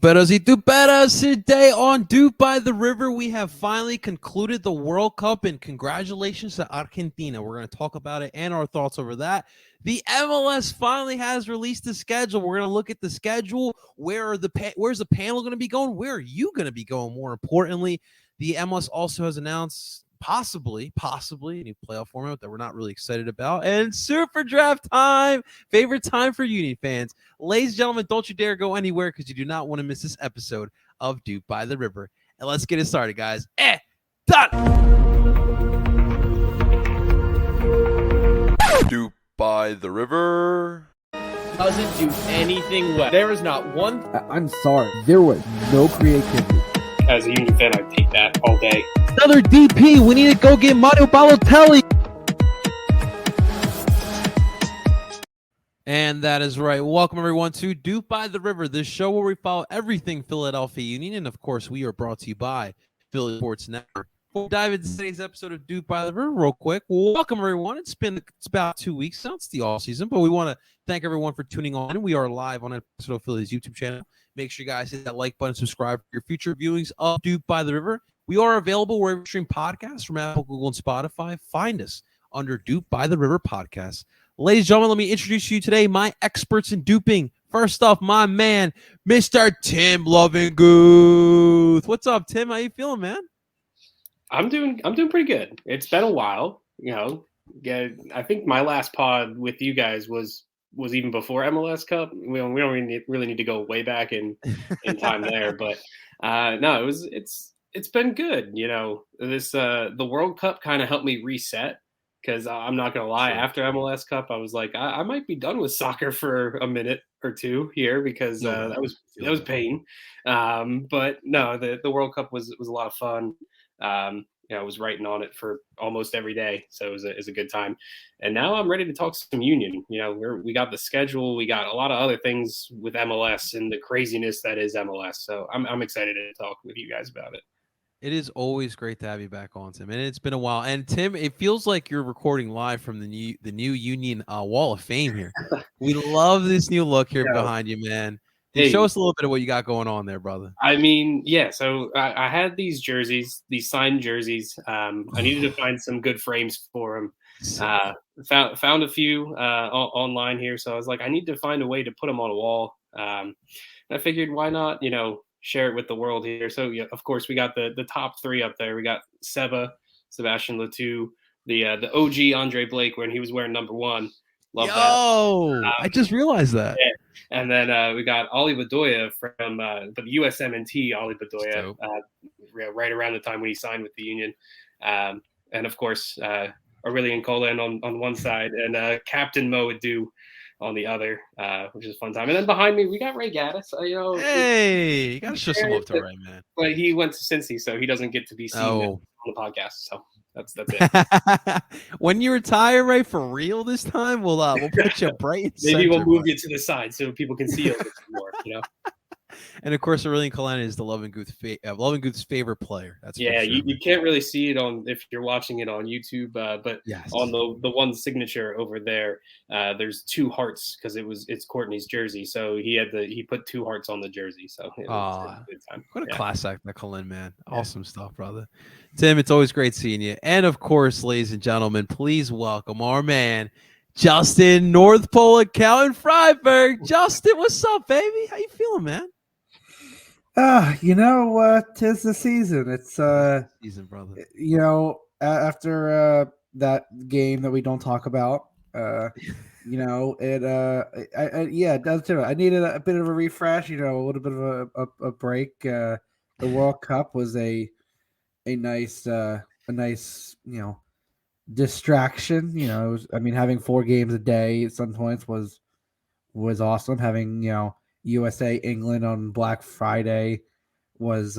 Duperos y Duperas, today on Dupe by the River, we have finally concluded the World Cup, and congratulations to Argentina. We're going to talk about it and our thoughts over that. The MLS finally has released the schedule. We're going to look at the schedule. Where's the panel going to be going? Where are you going to be going? More importantly, the MLS also has announced possibly a new playoff format that we're not really excited about. And super draft time, favorite time for Union fans. Ladies and gentlemen, don't you dare go anywhere because you do not want to miss this episode of Dupe by the River. And let's get it started, guys. Done. Dupe by the River doesn't do anything well. There is not one. I'm sorry. There was no creativity. As a Union fan, I take that all day. Another DP. We need to go get Mario Balotelli. And that is right. Welcome, everyone, to Dupe by the River, this show where we follow everything Philadelphia Union. And, of course, we are brought to you by Philly Sports Network. Before we dive into today's episode of Dupe by the River real quick, welcome, everyone. It's about 2 weeks now. It's the off-season, but we want to thank everyone for tuning on. We are live on episode of Philly's YouTube channel. Make sure you guys hit that like button, subscribe for your future viewings of Dupe by the River. We are available wherever you stream podcasts from Apple, Google, and Spotify. Find us under Dupe by the River podcast. Ladies and gentlemen, let me introduce you today, my experts in duping. First off, my man, Mr. Tim Lovinguth. What's up, Tim? How you feeling, man? I'm doing pretty good. It's been a while, Yeah, I think my last pod with you guys was even before MLS Cup. We don't really need to go way back in time there, but no, it's been good. The World Cup kind of helped me reset. Because I'm not going to lie, after MLS Cup, I was like, I might be done with soccer for a minute or two here because that was pain. But no, the World Cup was a lot of fun. I was writing on it for almost every day, so it was a good time. And now I'm ready to talk some Union. We got the schedule, we got a lot of other things with MLS and the craziness that is MLS. So I'm excited to talk with you guys about it. It is always great to have you back on, Tim, and it's been a while. And Tim, it feels like you're recording live from the new Union Wall of Fame here. We love this new look here behind you, man. Show us a little bit of what you got going on there, brother. I mean, yeah. So I had these jerseys, these signed jerseys. I needed to find some good frames for them. Found a few online here, so I was like, I need to find a way to put them on a wall. And I figured, why not? Share it with the world here. So, yeah, of course, we got the top three up there. We got Sebastian Letou, the OG Andre Blake when he was wearing number 1. Love that. I just realized that. Yeah. And then we got Oli Bedoya from the USMNT, Oli Bedoya, right around the time when he signed with the Union. And, of course, Aurelien Colin on one side and Captain Mo Adu on the other, which is a fun time. And then behind me, we got Ray Gaddis. Hey, you got to show some love to Ray, man. But he went to Cincy, so he doesn't get to be seen on the podcast. So that's it. When you retire, Ray, for real this time, we'll put you bright. Maybe we'll move you to the side so people can see you a little bit more, And of course, Aurelien Colin is the Lovinguth's favorite player. That's yeah. For sure. You can't really see it if you're watching it on YouTube, but yes. On the one signature over there, there's 2 hearts because it's Courtney's jersey, so he put 2 hearts on the jersey. So it was a good time. What a class act, Colin, man! Awesome stuff, brother. Tim, it's always great seeing you. And of course, ladies and gentlemen, please welcome our man, Justin North Pole account in Freiburg. Justin, what's up, baby? How you feeling, man? Tis the season. It's season, brother. After that game that we don't talk about, it does too. I needed a bit of a refresh, a little bit of a break. The World Cup was a nice distraction. Having 4 games a day at some points was awesome. Having, USA England on Black Friday was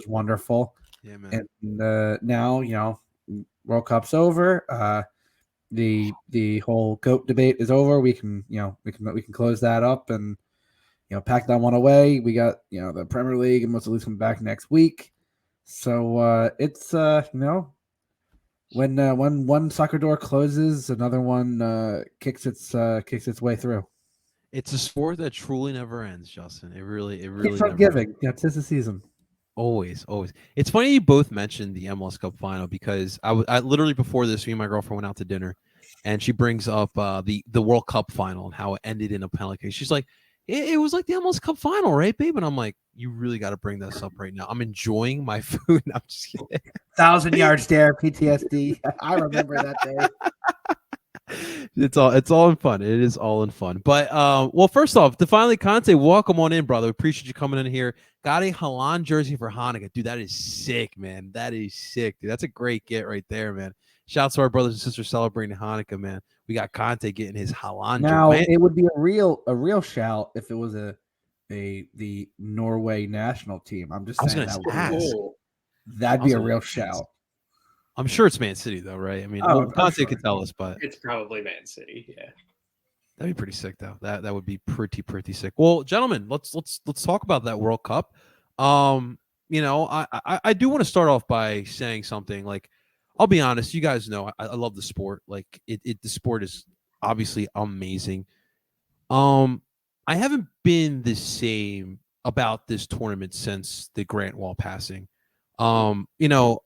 wonderful. Yeah, man. And now World Cup's over. The whole GOAT debate is over. We can close that up and pack that one away. We got the Premier League and most of these come back next week. So it's when one soccer door closes, another one kicks its way through. It's a sport that truly never ends, Justin. It really Keeps never on giving. Yeah, 'tis the season. Always. It's funny you both mentioned the MLS Cup final because I literally before this, me and my girlfriend went out to dinner, and she brings up the World Cup final and how it ended in a penalty kick. She's like, it was like the MLS Cup final, right, babe? And I'm like, you really got to bring this up right now. I'm enjoying my food. I'm just kidding. 1,000-yard stare, PTSD. I remember that day. It's all in fun. It is all in fun. But well, first off, Definitely Conte, welcome on in, brother. Appreciate you coming in here. Got a Halan jersey for Hanukkah. Dude, that is sick, man. That is sick, dude. That's a great get right there, man. Shouts to our brothers and sisters celebrating Hanukkah, man. We got Conte getting his Halan Now jersey. it would be a real shout if it was the Norway national team. I'm just I was saying gonna that would ask. that'd be a real shout. I'm sure it's Man City though, right? I mean, Oh, well, I'm Conte sure. could tell us, but It's probably Man City. Yeah. that'd be pretty sick though. That would be pretty sick. Well, gentlemen, let's talk about that World Cup. You know, I do want to start off by saying something. Like, I'll be honest, you guys know I love the sport. Like, the sport is obviously amazing. I haven't been the same about this tournament since the Grant Wall passing. You know,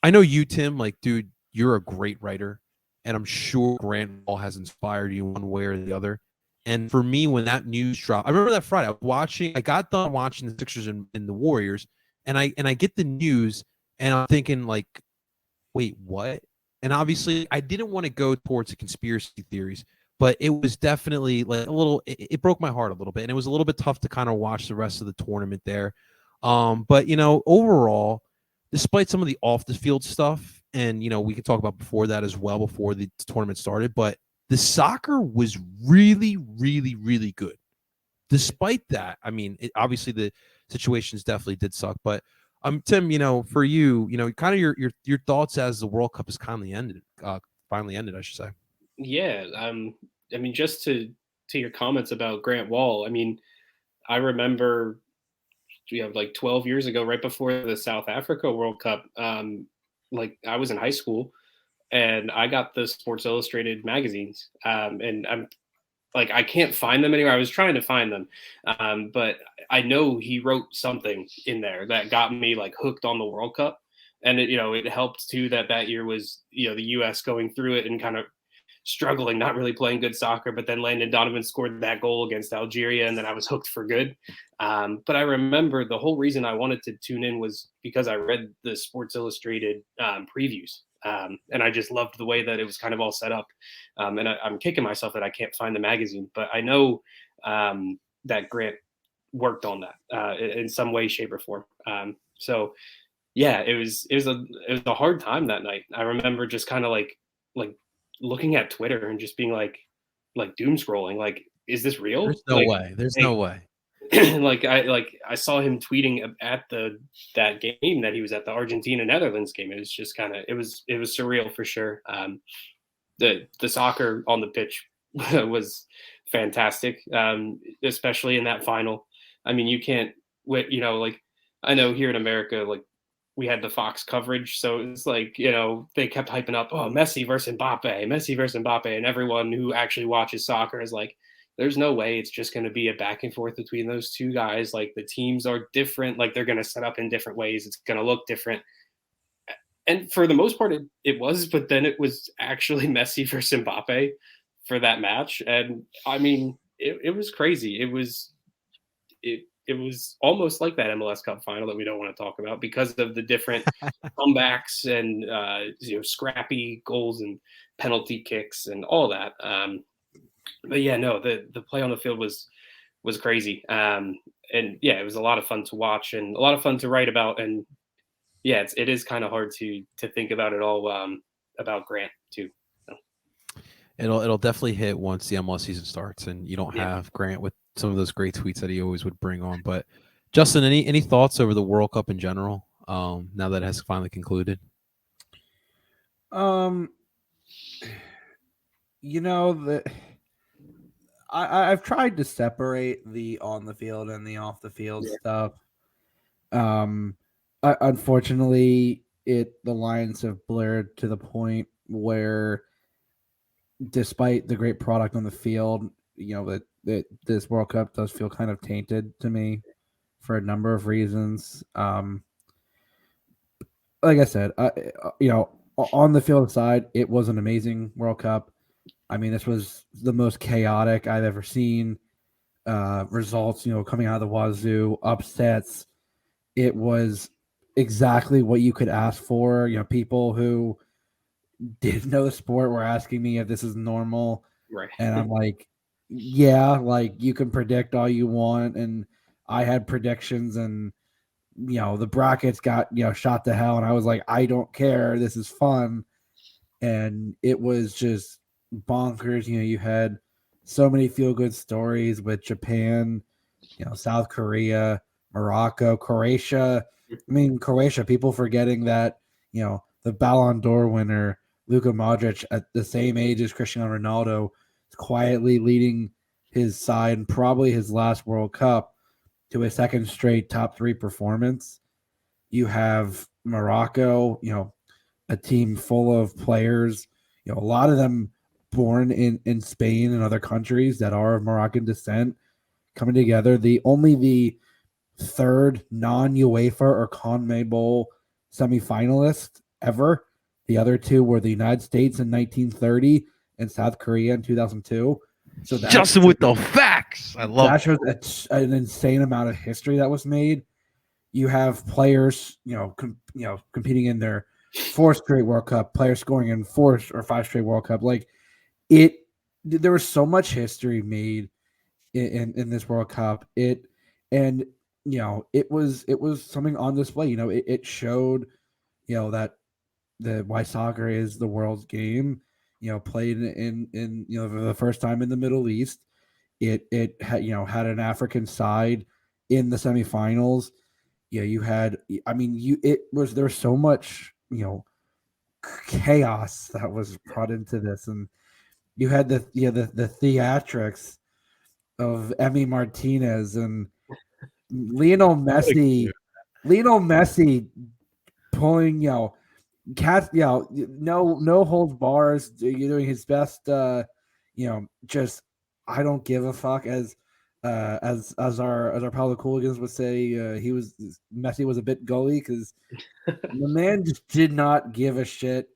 I know you, Tim, like, dude, you're a great writer, and I'm sure Grant Wall has inspired you one way or the other. And for me, when that news dropped, I remember that Friday, I got done watching the Sixers and the Warriors, and I get the news, and I'm thinking, like, wait, what? And obviously, I didn't want to go towards the conspiracy theories, but it was definitely like a little, it broke my heart a little bit, and it was a little bit tough to kind of watch the rest of the tournament there. But, you know, overall, despite some of the off the field stuff, and, you know, we could talk about before that as well, before the tournament started, but the soccer was really good. Despite that, I mean, obviously the situations definitely did suck, but Tim, you know, for you, you know, kind of your thoughts as the World Cup is finally ended, I should say. Yeah. I mean, just to your comments about Grant Wall. I mean, I remember, like 12 years ago, right before the South Africa World Cup. Like I was in high school, and I got the Sports Illustrated magazines, and I'm like, I can't find them anywhere. I was trying to find them, but I know he wrote something in there that got me like hooked on the World Cup, and it helped too that year was the U.S. going through it and kind of struggling, not really playing good soccer. But then Landon Donovan scored that goal against Algeria, and then I was hooked for good. But I remember the whole reason I wanted to tune in was because I read the Sports Illustrated previews. And I just loved the way that it was kind of all set up. And I'm kicking myself that I can't find the magazine, but I know that Grant worked on that in some way, shape, or form. So yeah, it was a hard time that night. I remember just kind of like looking at Twitter and just being like doom scrolling, like, is this real? There's no way. There's no way. I saw him tweeting at that game that he was at, the Argentina Netherlands game. It was just kind of it was surreal for sure. The soccer on the pitch was fantastic, especially in that final. I mean, you can't like, I know here in America, like, we had the Fox coverage, so it's like, they kept hyping up, oh, Messi versus Mbappe, and everyone who actually watches soccer is like, there's no way it's just going to be a back and forth between those two guys. Like, the teams are different, like, they're going to set up in different ways, it's going to look different. And for the most part, it was, but then it was actually Messi versus Mbappe for that match, and I mean, it was crazy. It was almost like that MLS Cup final that we don't want to talk about because of the different comebacks and scrappy goals and penalty kicks and all that. But yeah, no, the play on the field was crazy. And yeah, it was a lot of fun to watch and a lot of fun to write about. And yeah, it is kind of hard to think about it all about Grant too. So. It'll definitely hit once the MLS season starts and you don't have Grant with some of those great tweets that he always would bring on. But Justin, any thoughts over the World Cup in general? Now that it has finally concluded. I've tried to separate the on the field and the off the field stuff. Unfortunately, the lines have blurred to the point where, despite the great product on the field, that this World Cup does feel kind of tainted to me for a number of reasons. Like I said, on the field side, it was an amazing World Cup. I mean, this was the most chaotic I've ever seen. Results, coming out of the wazoo, upsets. It was exactly what you could ask for. People who didn't know the sport were asking me if this is normal. Right. And I'm like, yeah, like you can predict all you want. And I had predictions and, the brackets got, shot to hell. And I was like, I don't care. This is fun. And it was just bonkers. You had so many feel good stories with Japan, South Korea, Morocco, Croatia. I mean, Croatia, people forgetting that, the Ballon d'Or winner, Luka Modric, at the same age as Cristiano Ronaldo, is quietly leading his side and probably his last World Cup to a second straight top 3 performance. You have Morocco, a team full of players, a lot of them born in Spain and other countries that are of Moroccan descent, coming together. Only the third non-UEFA or CONMEBOL semifinalist ever. The other two were the United States in 1930 and South Korea in 2002. So Justin with the facts. I love that shows an insane amount of history that was made. You have players, competing in their 4th straight World Cup, players scoring in 4 or 5 straight World Cup. Like there was so much history made in this World Cup. It was something on display. It showed, that why soccer is the world's game. Played in for the first time in the Middle East. It had had an African side in the semifinals. You had, there was so much, chaos that was brought into this. And you had the theatrics of Emi Martinez and Lionel Messi pulling, no holds bars. You're doing his best, just I don't give a fuck, as our Paulo Cooligans would say. Messi was a bit gully because the man just did not give a shit.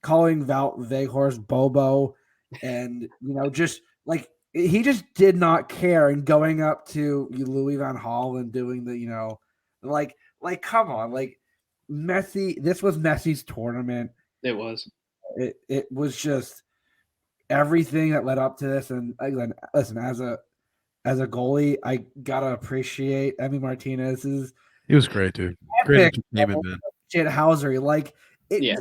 Calling Wout Weghorst Bobo, and just like he just did not care, and going up to Louis van Gaal and doing the like come on, like Messi. This was Messi's tournament. It was. It was just everything that led up to this. And again, listen, as a goalie, I gotta appreciate Emi Martinez's. He was great, dude. Great entertainment, man. Shithousery, like it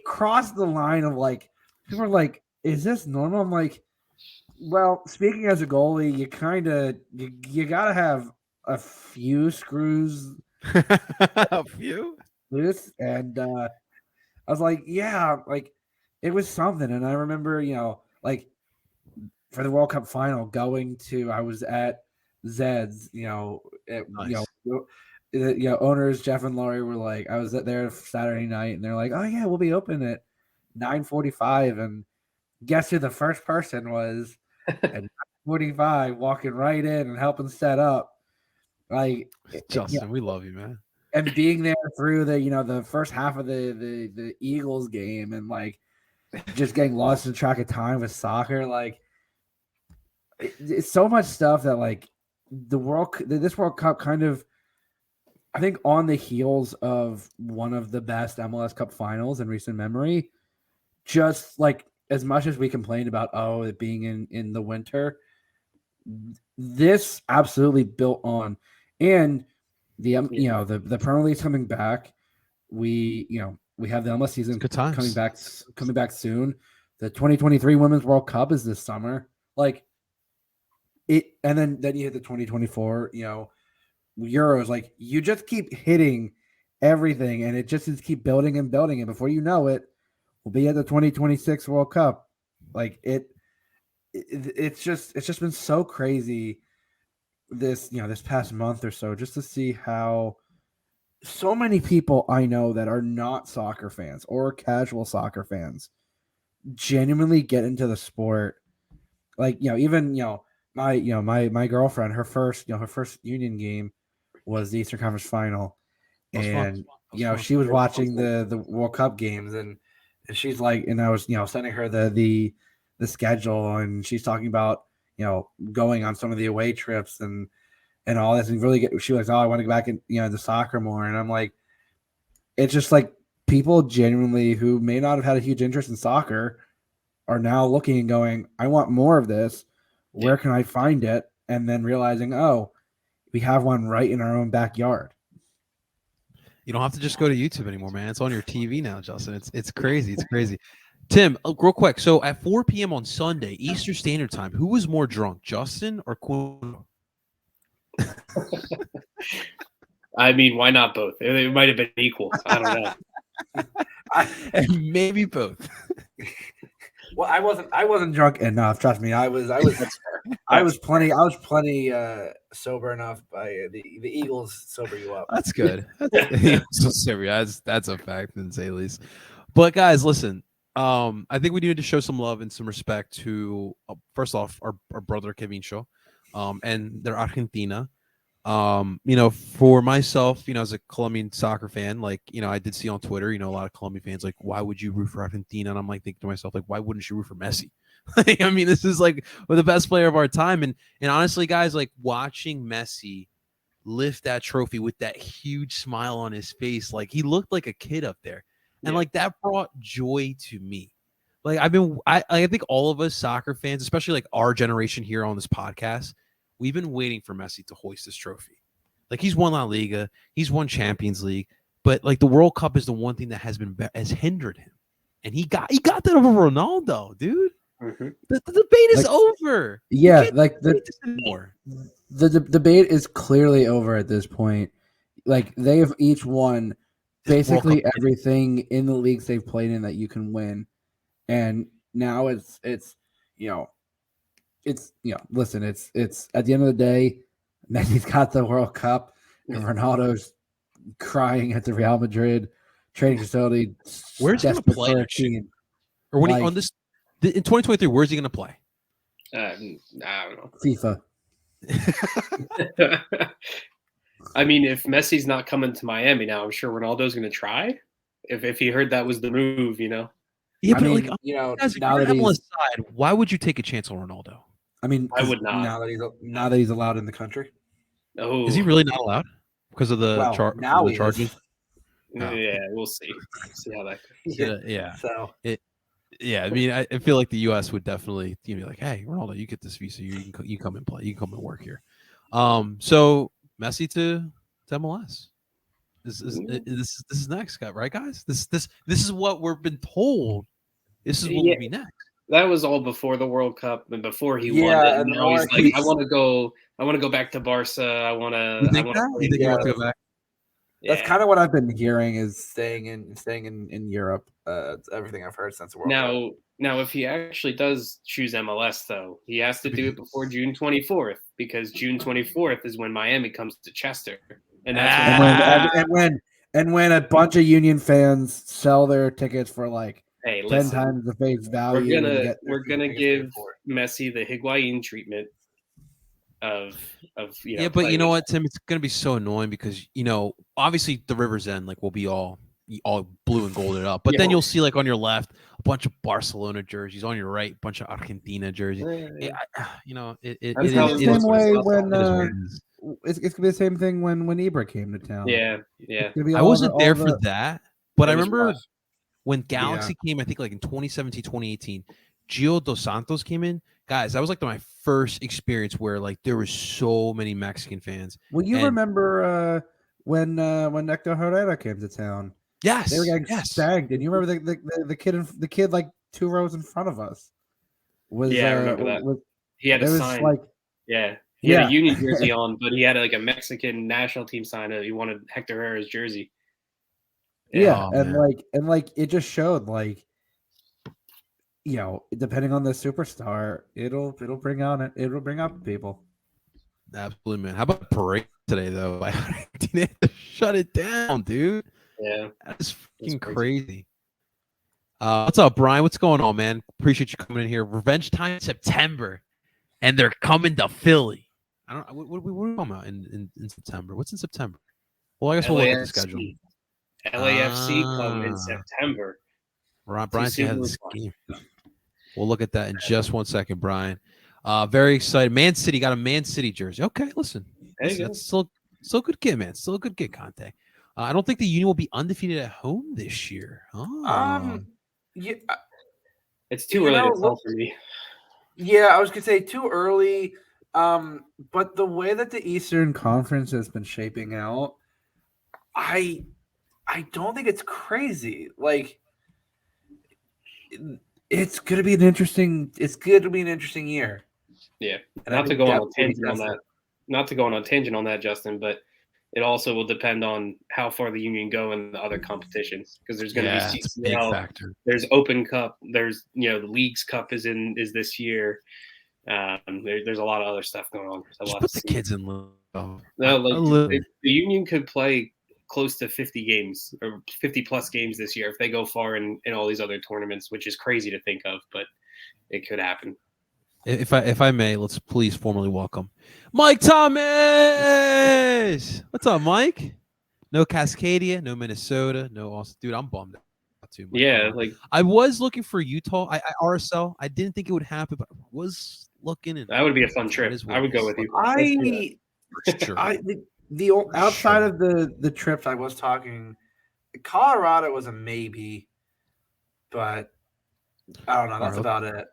crossed the line of like people are like, is this normal? I'm like, well, speaking as a goalie, you gotta have a few screws A few loose, and I was like, yeah, like it was something. And I remember, like for the World Cup final, I was at Zed's, Nice. Owners Jeff and Laurie were like, I was there Saturday night, and they're like, oh yeah, we'll be open at 9:45, and guess who the first person was at 9:45, walking right in and helping set up. Like Justin, we love you, man. And being there through the first half of the Eagles game, and like just getting lost in track of time with soccer, like it's so much stuff that like this World Cup kind of, I think, on the heels of one of the best MLS Cup finals in recent memory. Just like as much as we complained about it being in the winter, this absolutely built on. And the the Premier League's coming back. We have the MLS season coming back soon. The 2023 Women's World Cup is this summer. Like it, and then you hit the 2024 Euros. Like you just keep hitting everything, and it just keep building and building, and before you know it, we'll be at the 2026 World Cup. Like it's just been so crazy this past month or so, just to see how so many people I know that are not soccer fans or casual soccer fans genuinely get into the sport. like even my girlfriend, her first Union game was the Eastern Conference Final, That was fun. and That was fun. she was watching the World Cup games, and she's like, and I was sending her the schedule, and she's talking about going on some of the away trips and all this, and really she was like, oh, I want to go back and the soccer more, and I'm like, it's just like people genuinely who may not have had a huge interest in soccer are now looking and going, I want more of this. Where can I find it? And then realizing, oh, we have one right in our own backyard. You don't have to just go to YouTube anymore, man. It's on your TV now, Justin. It's crazy. It's crazy. Tim, real quick. So at 4 p.m. on Sunday, Eastern Standard Time, who was more drunk, Justin or Quinn? I mean, why not both? It might have been equal. I don't know. Maybe both. Well, I wasn't drunk enough. Trust me, I was plenty sober enough. By the Eagles sober you up. That's good. That's a fact, to say the least. But guys, listen. I think we need to show some love and some respect to first off our brother Kevin Show, and their Argentina. For myself, as a Colombian soccer fan, like, I did see on Twitter, a lot of Colombian fans like, why would you root for Argentina? And I'm like thinking to myself, like, why wouldn't you root for Messi? I mean, this is like the best player of our time. And honestly, guys, like watching Messi lift that trophy with that huge smile on his face, like he looked like a kid up there. And like that brought joy to me. Like I think all of us soccer fans, especially like our generation here on this podcast, we've been waiting for Messi to hoist this trophy. Like he's won La Liga, he's won Champions League, but like the World Cup is the one thing that has hindered him, and he got that over Ronaldo, dude. Mm-hmm. The debate is over. Yeah, like the debate is clearly over at this point. Like they have each won basically everything in the leagues they've played in that you can win, and now it's listen, it's at the end of the day, Messi's got the World Cup, and Ronaldo's crying at the Real Madrid training facility. Where's he going to play? Or when on this in 2023, where's he going to play? I don't know. FIFA. I mean, if Messi's not coming to Miami now, I'm sure Ronaldo's going to try. If he heard that was the move, Yeah, I but mean, now that he's side, why would you take a chance on Ronaldo? I mean, I would not. Now that he's allowed in the country. Oh, is he really not allowed because of the charges? Yeah, we'll see. See how that goes. Yeah. So I mean, I feel like the U.S. would definitely be like, "Hey, Ronaldo, you get this visa. You come and play. You come and work here." So Messi to MLS. This is next, right, guys? This is what we've been told. This is what will be next. That was all before the World Cup and before he won it. And now he's like, I want to go back to Barca. I want to. You think he wants to go back? That's kind of what I've been hearing is staying in Europe. It's everything I've heard since the World Cup. Now, if he actually does choose MLS, though, he has to do it before June 24th because June 24th is when Miami comes to Chester, and that's when a bunch of Union fans sell their tickets for like 10 times the face value. We're gonna give Messi the Higuain treatment of but players. You know what, Tim? It's gonna be so annoying because obviously the River's End will be all blue and golded up, but then you'll see like on your left a bunch of Barcelona jerseys, on your right a bunch of Argentina jerseys. It's gonna be the same thing when Ibra came to town. Yeah. I wasn't there for that, but I remember when Galaxy came, I think like in 2017, 2018, Gio Dos Santos came in. Guys, that was like my first experience where like there were so many Mexican fans. Well, you remember when Nectar Herrera came to town? Yes, they were getting stagged, and you remember the kid like 2 rows in front of us was. I remember that. He had a sign. He had a Union jersey on, but he had like a Mexican national team sign. He wanted Hector Herrera's jersey. And it just showed like, depending on the superstar, it'll bring out people. Absolutely, man. How about parade today though? They had to shut it down, dude. Yeah, that's freaking crazy. What's up, Brian? What's going on, man? Appreciate you coming in here. Revenge time September. and they're coming to Philly. I don't. What are we talking about in September? What's in September? Well, I guess we'll look at the schedule. LAFC coming in September. Brian's gonna have this game. We'll look at that in just 1 second, Brian. Very excited. Man City got a Man City jersey. Okay, listen that's still a good kid, man. Still a good kid, Conte. I don't think the Union will be undefeated at home this year. Yeah, it's too early to tell for me. Yeah, I was gonna say too early. But the way that the Eastern Conference has been shaping out, I don't think it's crazy. Like, it's gonna be an interesting. It's going to be an interesting year. Yeah, not to go on a tangent on that, Justin, but it also will depend on how far the Union go in the other competitions, because there's going to be CCL, big factor. There's Open Cup, there's the Leagues Cup is this year. There's a lot of other stuff going on. There's a lot put of the kids in. the Union could play close to 50 games or 50 plus games this year if they go far in all these other tournaments, which is crazy to think of, but it could happen. If I may, let's please formally welcome Mike Thomas. What's up, Mike? No Cascadia, no Minnesota, no Austin. Dude, I'm bummed out too. Yeah, like I was looking for Utah. I RSL. I didn't think it would happen, but I was looking. And that would be a fun trip. I would go with you. Outside of the trips I was talking, Colorado was a maybe, but I don't know. That's about it.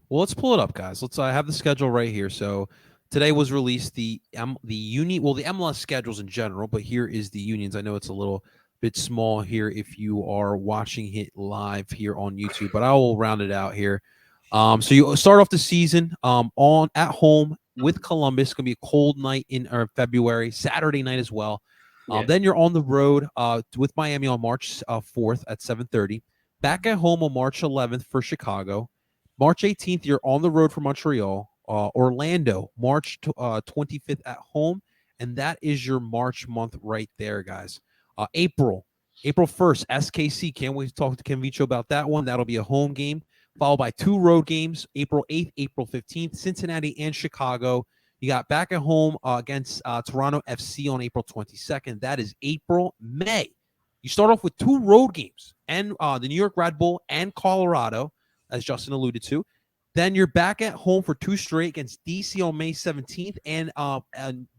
Well, let's pull it up, guys. I have the schedule right here. So today was released the Union. Well, the MLS schedules in general, but here is the Unions. I know it's a little bit small here if you are watching it live here on YouTube, but I will round it out here. So you start off the season at home with Columbus. It's gonna be a cold night in February, Saturday night as well. Then you're on the road with Miami on March 4th at 7:30. Back at home on March 11th for Chicago. March 18th, you're on the road for Montreal. Orlando, March 25th at home. And that is your March month right there, guys. April 1st, SKC. Can't wait to talk to Ken Vicho about that one. That'll be a home game, followed by 2 road games, April 8th, April 15th, Cincinnati and Chicago. You got back at home against Toronto FC on April 22nd. That is April. May, you start off with 2 road games, and the New York Red Bull and Colorado, as Justin alluded to. Then you're back at home for 2 straight against DC on May 17th and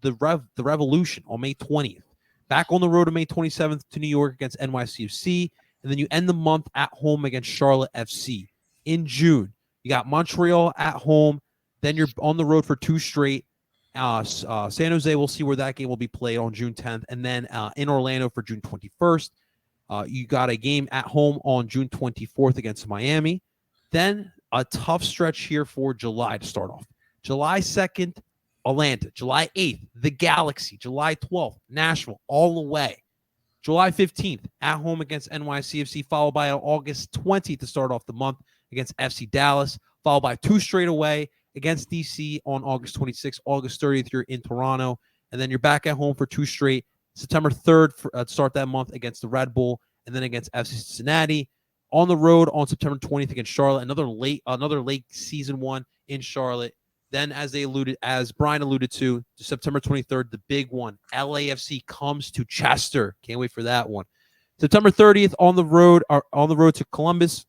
the Revolution on May 20th. Back on the road on May 27th to New York against NYCFC. And then you end the month at home against Charlotte FC. In June, you got Montreal at home. Then you're on the road for 2 straight. San Jose, we'll see where that game will be played on June 10th. And then in Orlando for June 21st. You got a game at home on June 24th against Miami. Then a tough stretch here for July to start off. July 2nd, Atlanta. July 8th, the Galaxy. July 12th, Nashville, all the way. July 15th, at home against NYCFC, followed by August 20th to start off the month against FC Dallas, followed by 2 straight away against DC on August 26th. August 30th, you're in Toronto. And then you're back at home for 2 straight. September 3rd, to start that month against the Red Bull, and then against FC Cincinnati. On the road on September 20th against Charlotte, another late season one in Charlotte. Then, as Brian alluded to, September 23rd, the big one, LAFC comes to Chester. Can't wait for that one. September 30th on the road to Columbus.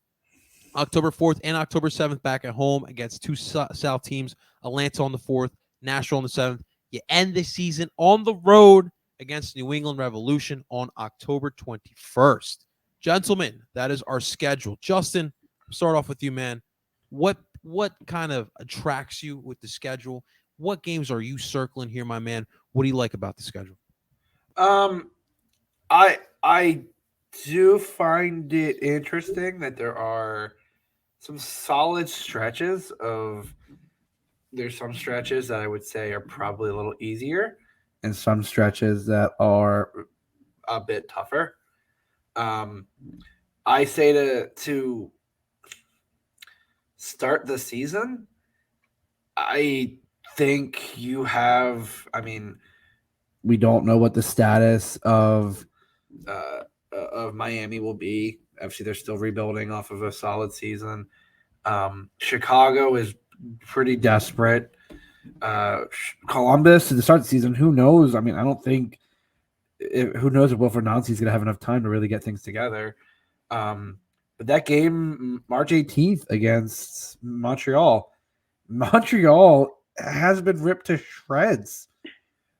October 4th and October 7th back at home against 2 South teams. Atlanta on the 4th, Nashville on the 7th. You end the season on the road against New England Revolution on October 21st. Gentlemen, that is our schedule. Justin, start off with you, man. What kind of attracts you with the schedule? What games are you circling here, my man? What do you like about the schedule? I do find it interesting that there are some solid stretches of. There's some stretches that I would say are probably a little easier, and some stretches that are a bit tougher. I say to start the season, I think you have. I mean, we don't know what the status of Miami will be. Obviously, they're still rebuilding off of a solid season. Chicago is pretty desperate. Columbus to start the season, who knows? I mean, I don't think. Who knows if Wilfred Nancy's going to have enough time to really get things together. But that game, March 18th against Montreal, Montreal has been ripped to shreds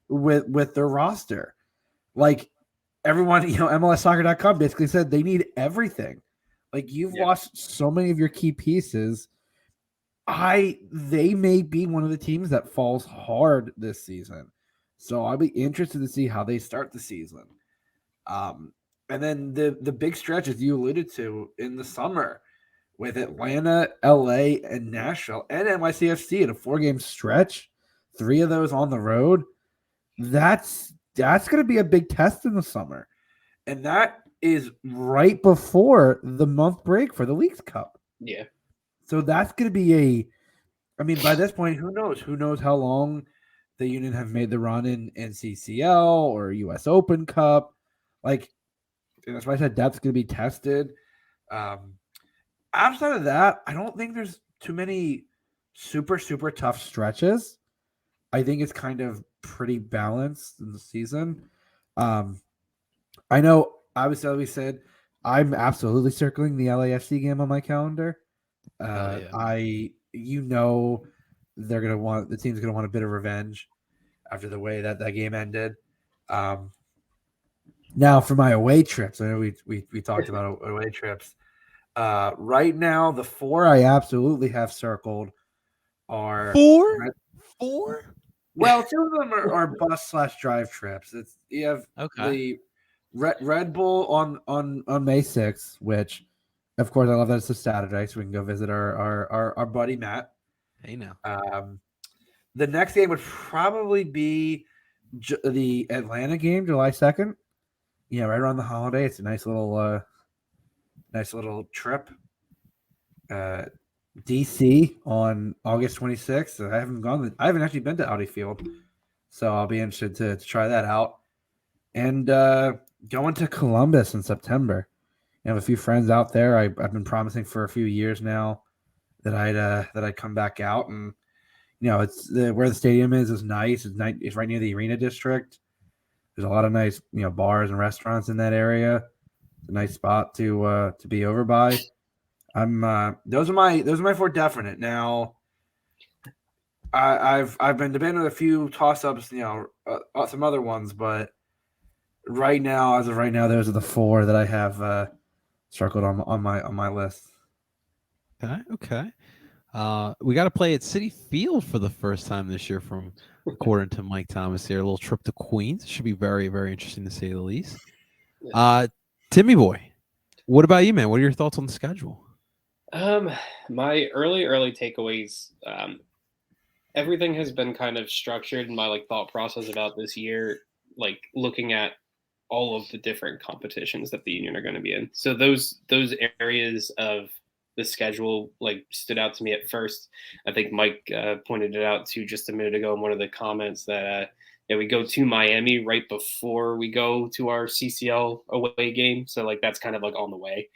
with their roster. Like everyone, MLSsoccer.com basically said they need everything. Like you've lost so many of your key pieces. They may be one of the teams that falls hard this season. So I'll be interested to see how they start the season. And then the big stretch, as you alluded to, in the summer with Atlanta, LA, and Nashville, and NYCFC in a 4-game stretch, 3 of those on the road. That's going to be a big test in the summer. And that is right before the month break for the Leagues Cup. Yeah. So that's going to be by this point, who knows? Who knows how long the Union have made the run in CCL or US Open Cup. Like, that's why I said depth's going to be tested. Outside of that, I don't think there's too many super, super tough stretches. I think it's kind of pretty balanced in the season. I know, obviously, we said I'm absolutely circling the LAFC game on my calendar. Yeah. They're gonna want the team's gonna want a bit of revenge after the way that game ended. Now for my away trips, I know we talked about away trips. Right now, the 4 I absolutely have circled are 4. Well, 2 of them are bus/drive trips. You have the Red Bull on May 6th, which, of course, I love that it's a Saturday, so we can go visit our buddy Matt. Hey now. The next game would probably be the Atlanta game, July 2nd. Yeah, right around the holiday. It's a nice little trip. DC on August 26th. I haven't actually been to Audi Field, so I'll be interested to try that out. And going to Columbus in September. I have a few friends out there. I've been promising for a few years now that I'd come back out, and it's where the stadium is nice. It's right near the Arena District. There's a lot of nice bars and restaurants in that area. It's a nice spot to be over by. Those are my 4 definite. Now, I've been debating a few toss-ups, some other ones, but as of right now, those are the 4 that I have circled on my list. Okay. We got to play at Citi Field for the first time this year, from according to Mike Thomas here. A little trip to Queens. Should be very, very interesting to say the least. Timmy boy, what about you, man? What are your thoughts on the schedule? My early takeaways. Everything has been kind of structured in my thought process about this year, looking at all of the different competitions that the Union are going to be in. So those areas of the schedule stood out to me at first. I think Mike pointed it out to just a minute ago in one of the comments that we go to Miami right before we go to our CCL away game. So that's kind of on the way,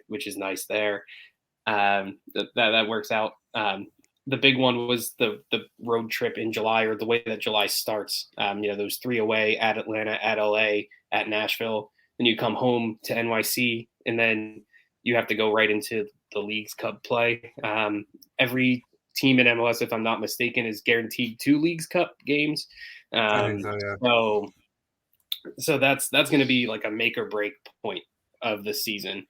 which is nice there. That works out. The big one was the road trip in July, or the way that July starts. Those 3 away at Atlanta, at LA, at Nashville. Then you come home to NYC, and then you have to go right into the Leagues Cup play. Every team in MLS, if I'm not mistaken, is guaranteed 2 Leagues Cup games. I think so, yeah. So that's going to be a make or break point of the season,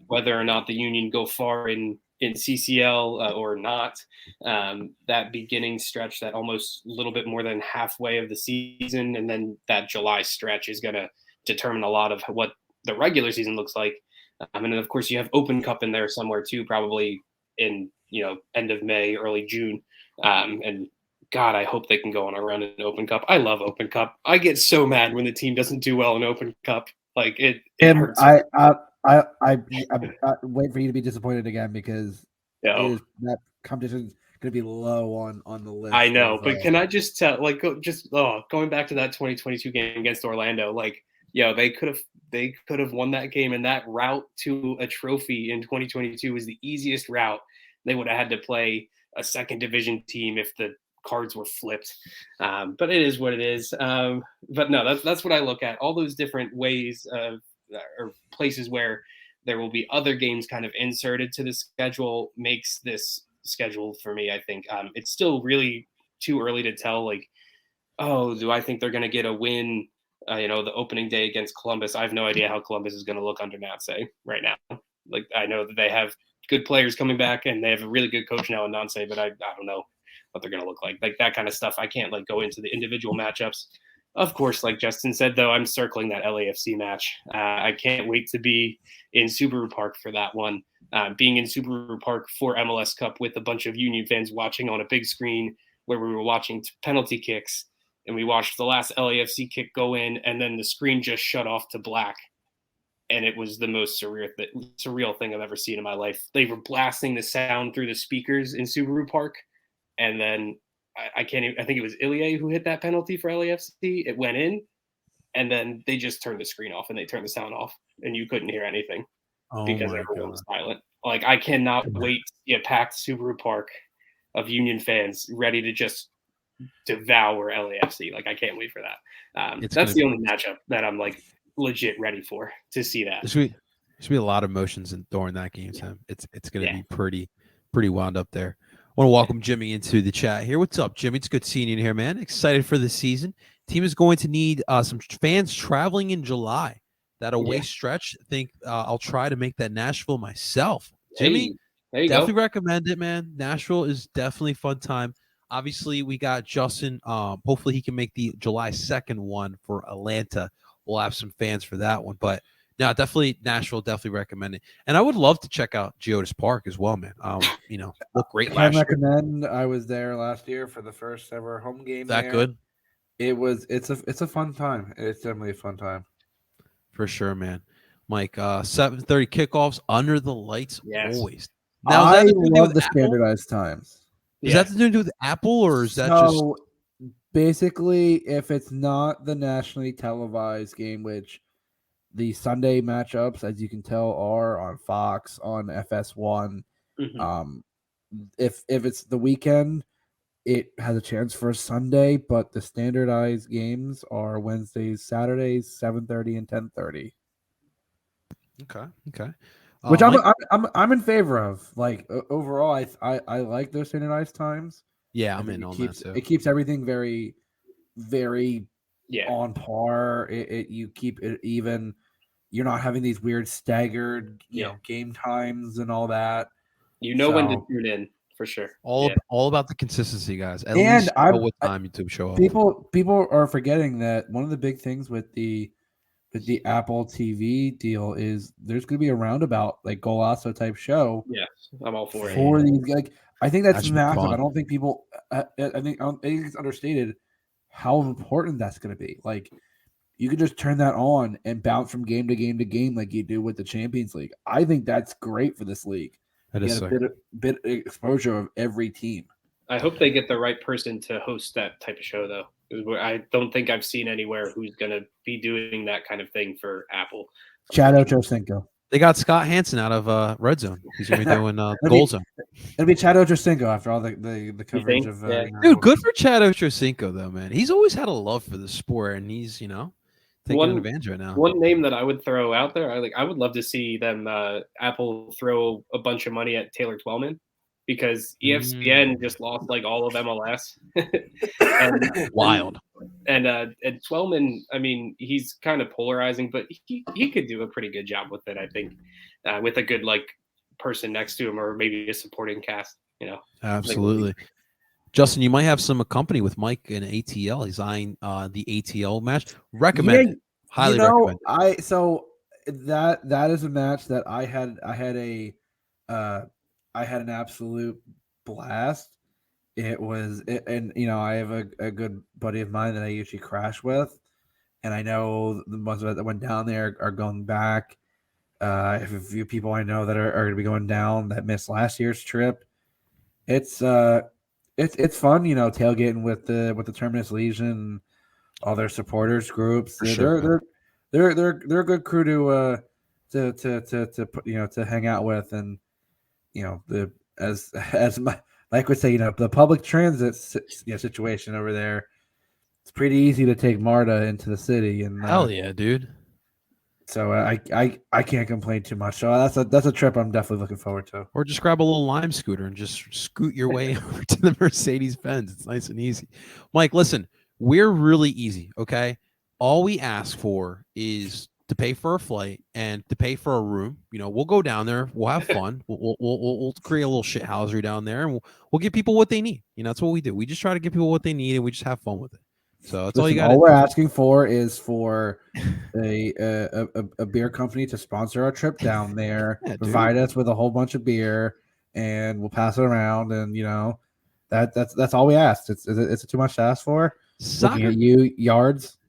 whether or not the Union go far in CCL or not. That beginning stretch, that almost a little bit more than halfway of the season, and then that July stretch is going to determine a lot of what the regular season looks like. And then, of course, you have Open Cup in there somewhere too, probably in end of May, early June. And God, I hope they can go on a run in Open Cup. I love Open Cup. I get so mad when the team doesn't do well in Open Cup. It hurts. I wait for you to be disappointed again, because that competition is going to be low on the list. I know, but can I just tell, going back to that 2022 game against Orlando, they could have won that game, and that route to a trophy in 2022 was the easiest route they would have had to play a second division team if the cards were flipped. But it is what it is. But no, that's what I look at. All those different ways of or places where there will be other games kind of inserted to the schedule makes this schedule for me. I think it's still really too early to tell. Like, oh, do I think they're going to get a win? The opening day against Columbus. I have no idea how Columbus is going to look under Natsay right now. Like, I know that they have good players coming back and they have a really good coach now in Nansei, but I don't know what they're going to look like. Like that kind of stuff. I can't go into the individual matchups. Of course, like Justin said, though, I'm circling that LAFC match. I can't wait to be in Subaru Park for that one. Being in Subaru Park for MLS Cup with a bunch of Union fans watching on a big screen where we were watching penalty kicks, and we watched the last LAFC kick go in, and then the screen just shut off to black. And it was the most surreal thing I've ever seen in my life. They were blasting the sound through the speakers in Subaru Park, and then I can't even, I think it was Ilie who hit that penalty for LAFC. It went in, and then they just turned the screen off and they turned the sound off, and you couldn't hear anything because everyone was silent. Like, I cannot wait to see a packed Subaru Park of Union fans ready to just devour LAFC. Like, I can't wait for that. That's the only matchup that I'm legit ready for to see that. There should be a lot of emotions during that game, Sam. It's going to be pretty wound up there. I want to welcome Jimmy into the chat here. What's up, Jimmy? It's good seeing you in here, man. Excited for the season. Team is going to need some fans traveling in July. That away stretch. I think I'll try to make that Nashville myself. Jimmy, there you definitely go. recommend it, man. Nashville is definitely a fun time. Obviously, we got Justin. Hopefully, he can make the July 2nd one for Atlanta. We'll have some fans for that one. But no, definitely Nashville, definitely recommend it. And I would love to check out GOAT Park as well, man. Looked great last year. I recommend. I was there last year for the first ever home game. That good? It's a fun time. It's definitely a fun time. For sure, man. Mike, 7:30 kickoffs under the lights always. Now, I love the standardized times. Is that to do with Apple, or is that just basically if it's not the nationally televised game, which the Sunday matchups, as you can tell, are on Fox, on FS1. Mm-hmm. If it's the weekend, it has a chance for Sunday, but the standardized games are Wednesdays, Saturdays, 7:30 and 10:30. Okay. Which I'm in favor of. Like, overall, I like those standardized times. Yeah, I'm in on that too. It keeps everything very, very on par. You keep it even. You're not having these weird staggered, game times and all that. When to tune in for sure. All about the consistency, guys. At least know what time YouTube show up. People are forgetting that one of the big things with the Apple TV deal is there's going to be a roundabout Golasso type show. Yes, I'm all for these. I think that's massive. I don't think people. I think it's understated how important that's going to be. Like, you could just turn that on and bounce from game to game to game like you do with the Champions League. I think that's great for this league. That is a bit exposure of every team. I hope they get the right person to host that type of show, though. I don't think I've seen anywhere who's going to be doing that kind of thing for Apple. Chad Ochocinco. They got Scott Hansen out of Red Zone. He's going to be doing Goal Zone. It'll be Chad Ochocinco after all the coverage of. Dude, good for Chad Ochocinco, though, man. He's always had a love for the sport, and he's, taking advantage right now. One name that I would throw out there, I would love to see them Apple throw a bunch of money at Taylor Twellman, because ESPN just lost all of MLS. Wild. And Twellman, I mean, he's kind of polarizing, but he could do a pretty good job with it, I think, with a good person next to him, or maybe a supporting cast. Absolutely. Justin, you might have some company with Mike in ATL. He's eyeing the ATL match. Recommend it. Highly recommend it. That is a match that I had an absolute blast. It was, and I have a good buddy of mine that I usually crash with, and I know the ones that went down there are going back. I have a few people I know that are going to be going down that missed last year's trip. It's fun, tailgating with the Terminus Legion and all their supporters groups. They're a good crew to hang out with, and the Mike would say, the public transit situation over there. It's pretty easy to take MARTA into the city, and Hell yeah, dude. so I can't complain too much. So that's a trip I'm definitely looking forward to. Or just grab a little Lime scooter and just scoot your way over to the Mercedes-Benz. It's nice and easy. Mike, listen, we're really easy, okay? All we ask for is to pay for a flight and to pay for a room. We'll go down there. We'll have fun. We'll create a little shithousery down there, and we'll give people what they need. That's what we do. We just try to give people what they need, and we just have fun with it. So that's all you got. All we're asking for is for a beer company to sponsor our trip down there, provide us with a whole bunch of beer, and we'll pass it around. And that's all we asked. It's too much to ask for. Looking at you, yards.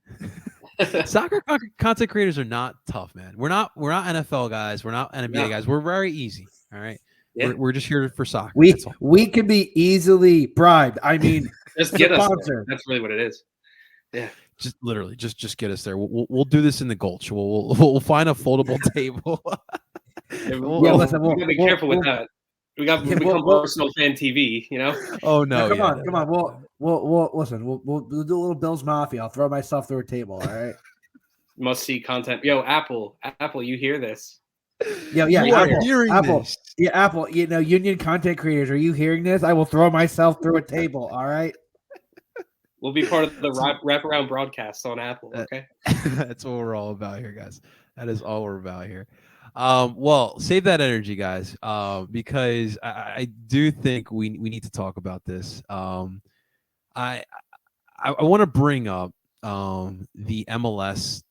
Soccer content creators are not tough, man. We're not NFL guys. We're not NBA guys. We're very easy. All right. Yeah. We're just here for soccer. We can be easily bribed. I mean, just get us there. That's really what it is. Yeah. Just literally, just get us there. We'll do this in the Gulch. We'll find a foldable table. Listen, we gotta be careful with that. We got to become personal fan TV, Oh no! Come on. We'll listen. We'll do a little Bills Mafia. I'll throw myself through a table. All right. Must see content. Yo, Apple, you hear this? Yeah. Apple. This. Yeah, Apple. Union content creators. Are you hearing this? I will throw myself through a table. All right. We'll be part of the wraparound broadcast on Apple. Okay. That's what we're all about here, guys. That is all we're about here. Well, save that energy, guys, because I do think we need to talk about this. I want to bring up the MLS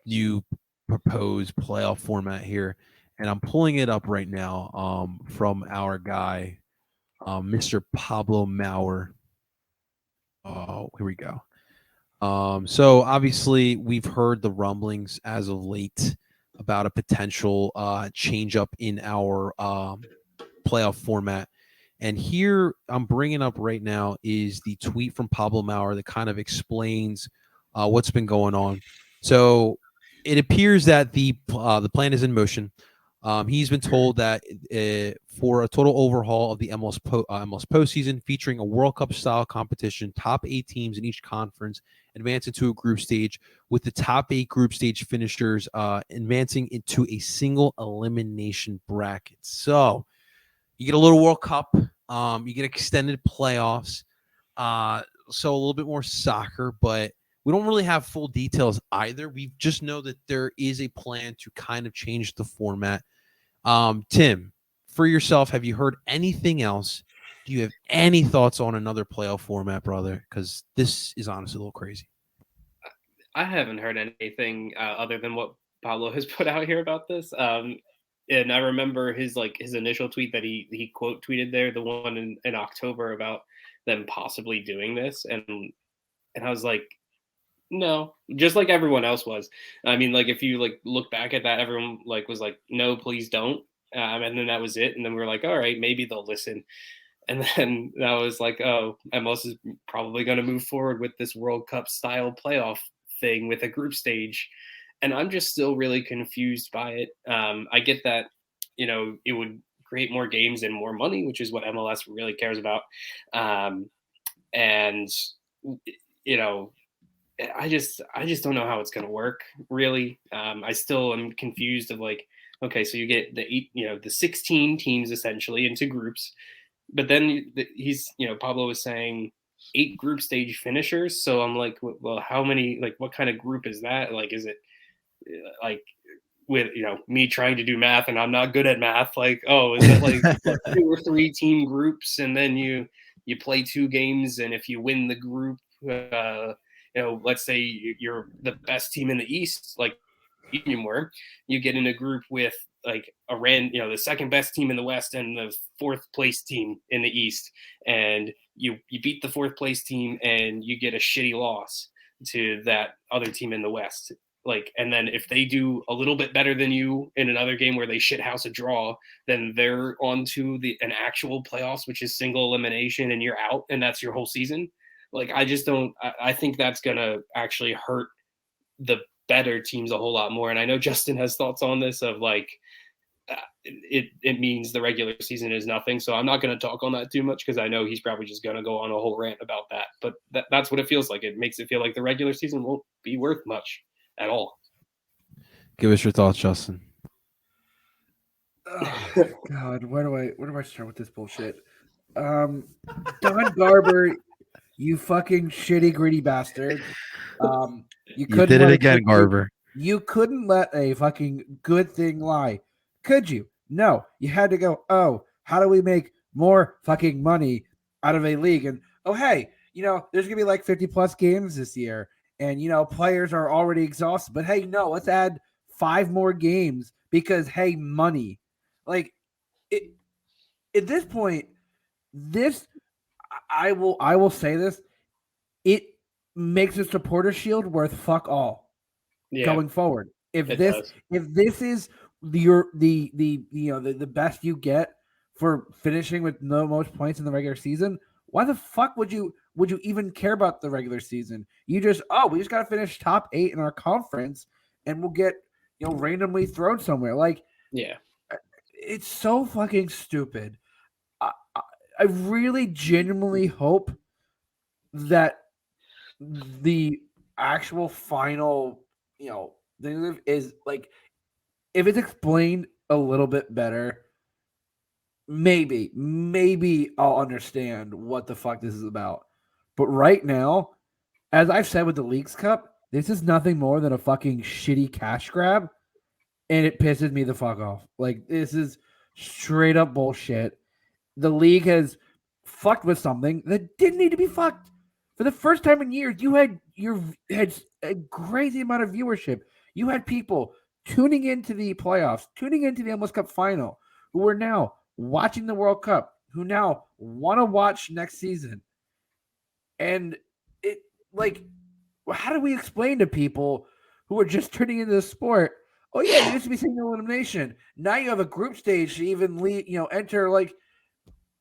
you proposed playoff format here, and I'm pulling it up right now from our guy, Mr. Pablo Maurer. Oh, here we go. So obviously we've heard the rumblings as of late about a potential change up in our playoff format. And here I'm bringing up right now is the tweet from Pablo Maurer that kind of explains what's been going on. So it appears that the plan is in motion. He's been told that for a total overhaul of the MLS postseason featuring a World Cup style competition, top 8 teams in each conference advance into a group stage, with the top 8 group stage finishers advancing into a single elimination bracket. So you get a little World Cup, you get extended playoffs, so a little bit more soccer, but we don't really have full details either. We just know that there is a plan to kind of change the format. Tim, for yourself, have you heard anything else? Do you have any thoughts on another playoff format, brother? Because this is honestly a little crazy. I haven't heard anything other than what Pablo has put out here about this. And I remember his initial tweet that he quote tweeted there, the one in October about them possibly doing this, and I was like, no, just like everyone else was. I mean, if you look back at that, everyone was like, no, please don't. And then that was it. And then we were like, all right, maybe they'll listen. And then that was like, oh, MLS is probably going to move forward with this World Cup style playoff thing with a group stage. And I'm just still really confused by it. I get that, it would create more games and more money, which is what MLS really cares about. I just don't know how it's going to work, really. I still am confused of okay, so you get the 16 teams essentially into groups, but then Pablo was saying 8 group stage finishers. So I'm like, well, how many, what kind of group is that? Is it with, me trying to do math and I'm not good at math. Is it 2 or 3 team groups and then you play 2 games, and if you win the group, let's say you're the best team in the East, like Union were, you get in a group with the second best team in the West and the 4th place team in the East, and you beat the 4th place team and you get a shitty loss to that other team in the West. And then if they do a little bit better than you in another game where they shithouse a draw, then they're on to an actual playoffs, which is single elimination, and you're out, and that's your whole season. I think that's going to actually hurt the better teams a whole lot more. And I know Justin has thoughts on this of it means the regular season is nothing. So I'm not going to talk on that too much because I know he's probably just going to go on a whole rant about that. But that's what it feels like. It makes it feel like the regular season won't be worth much at all. Give us your thoughts, Justin. Oh, God, where do I start with this bullshit? Don Garber, you fucking shitty greedy bastard. You You did it again, Garber. You couldn't let a fucking good thing lie, could you? No, you had to go, oh, how do we make more fucking money out of a league? And oh, hey, there's gonna be like 50 plus games this year, and players are already exhausted. But hey, no, let's add 5 more games because hey, money. Like at this point, I will say this, it makes a supporter shield worth fuck all going forward. If this is the best you get for finishing with no most points in the regular season, why the fuck would you even care about the regular season? We just got to finish top 8 in our conference and we'll get randomly thrown somewhere. Like, yeah, it's so fucking stupid. I really genuinely hope that the actual final, thing is like, if it's explained a little bit better, maybe I'll understand what the fuck this is about. But right now, as I've said with the Leagues Cup, this is nothing more than a fucking shitty cash grab, and it pisses me the fuck off. Like, this is straight up bullshit. The league has fucked with something that didn't need to be fucked. For the first time in years, you had a crazy amount of viewership. You had people tuning into the playoffs, tuning into the MLS Cup final, who are now watching the World Cup, who now want to watch next season. And it, like, how do we explain to people who are just turning into the sport? Oh yeah, there used to be single elimination. Now you have a group stage to even enter. Like,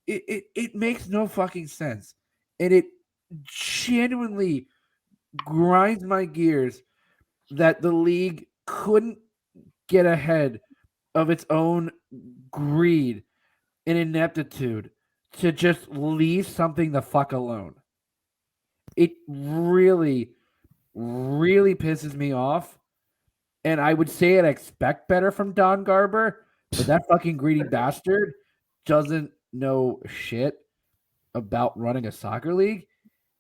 it makes no fucking sense, and it genuinely grinds my gears that the league couldn't get ahead of its own greed and ineptitude to just leave something the fuck alone. It really, really pisses me off. And I would say I'd expect better from Don Garber, but that fucking greedy bastard doesn't know shit about running a soccer league.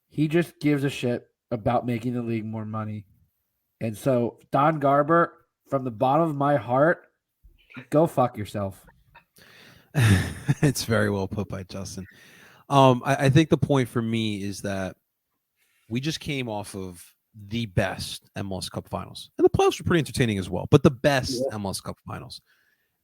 He just gives a shit about making the league more money. And so, Don Garber, from the bottom of my heart, go fuck yourself. It's very well put by Justin. I think the point for me is that we just came off of the best MLS Cup finals. And the playoffs were pretty entertaining as well, but the best MLS Cup finals.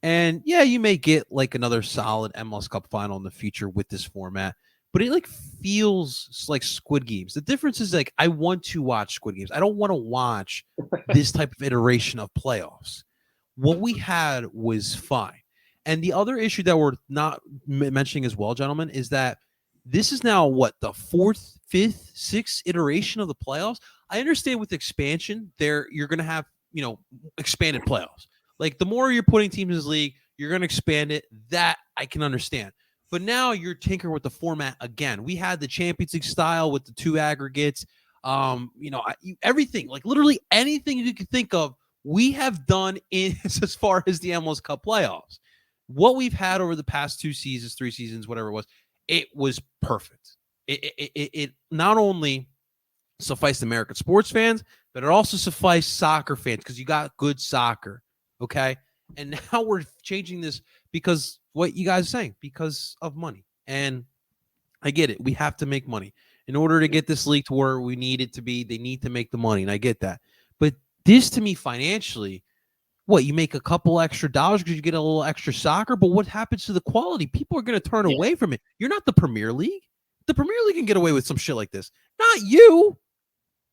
And yeah, you may get like another solid MLS Cup final in the future with this format, but it like feels like Squid Games. The difference is like I want to watch Squid Games. I don't want to watch this type of iteration of playoffs. What we had was fine. And the other issue that we're not mentioning as well, gentlemen, is that this is now what, the 4th, 5th, 6th iteration of the playoffs. I understand with expansion, you're going to have, expanded playoffs. Like the more you're putting teams in this league, you're going to expand it. That I can understand. But now you're tinkering with the format again. We had the Champions League style with the 2 aggregates. Everything, like literally anything you could think of, we have done as far as the MLS Cup playoffs. What we've had over the past 2 seasons, 3 seasons, whatever it was perfect. It not only sufficed American sports fans, but it also sufficed soccer fans because you got good soccer. Okay. And now we're changing this because what you guys are saying, because of money. And I get it. We have to make money in order to get this league to where we need it to be. They need to make the money. And I get that. But this to me financially, what, you make a couple extra dollars because you get a little extra soccer, but what happens to the quality? People are going to turn away from it. You're not the Premier League. The Premier League can get away with some shit like this. Not you.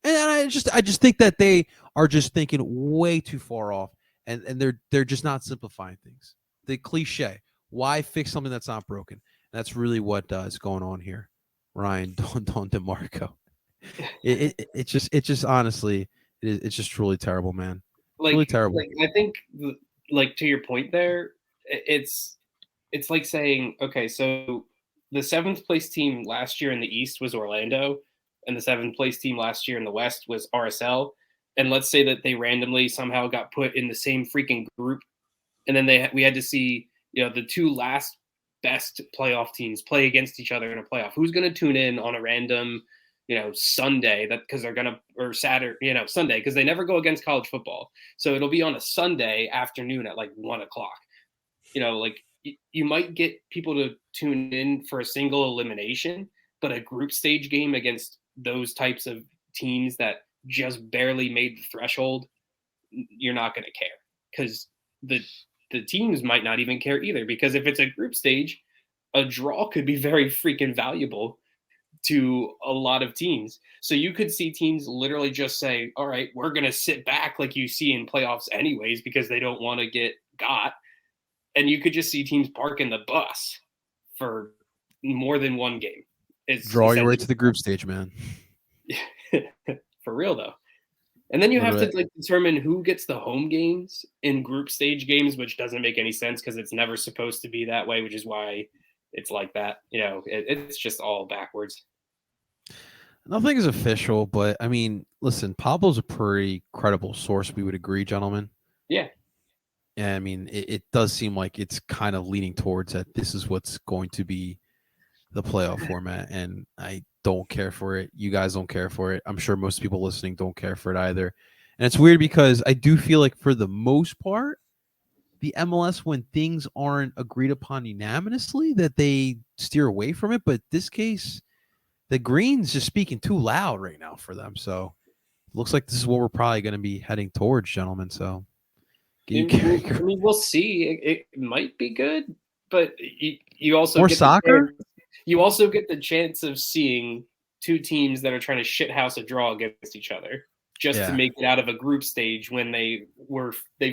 And I just think that they are just thinking way too far off, and they're just not simplifying things. The cliche, why fix something that's not broken? That's really what is going on here. Ryan, Don DeMarco. It's just honestly, it's just truly terrible, man. Like, really terrible. Like, I think, like, to your point there, it's like saying, okay, so the 7th place team last year in the East was Orlando, and the 7th place team last year in the West was RSL. And let's say that they randomly somehow got put in the same freaking group, and then we had to see the 2 last best playoff teams play against each other in a playoff. Who's going to tune in on a random Sunday because they're gonna, or Saturday, Sunday, because they never go against college football, so it'll be on a Sunday afternoon at like 1 o'clock. Like you might get people to tune in for a single elimination, but a group stage game against those types of teams that just barely made the threshold, you're not going to care, because the teams might not even care either, because if it's a group stage, a draw could be very freaking valuable to a lot of teams. So you could see teams literally just say, all right, we're going to sit back like you see in playoffs anyways, because they don't want to get got. And you could just see teams parking the bus for more than one game. It's Draw you right to the group stage, man. For real, though. And then you have to determine who gets the home games in group stage games, which doesn't make any sense because it's never supposed to be that way, which is why it's like that. It's just all backwards. Nothing is official, but I mean, listen, Pablo's a pretty credible source. We would agree, gentlemen. Yeah. And I mean, it does seem like it's kind of leaning towards that this is what's going to be the playoff format. And I don't care for it. You guys don't care for it. I'm sure most people listening don't care for it either. And it's weird because I do feel like for the most part, the MLS, when things aren't agreed upon unanimously, that they steer away from it. But this case, the Green's just speaking too loud right now for them. So it looks like this is what we're probably going to be heading towards, gentlemen. So I mean, we'll see. It might be good, but you also more get soccer. You also get the chance of seeing 2 teams that are trying to shithouse a draw against each other just to make it out of a group stage when they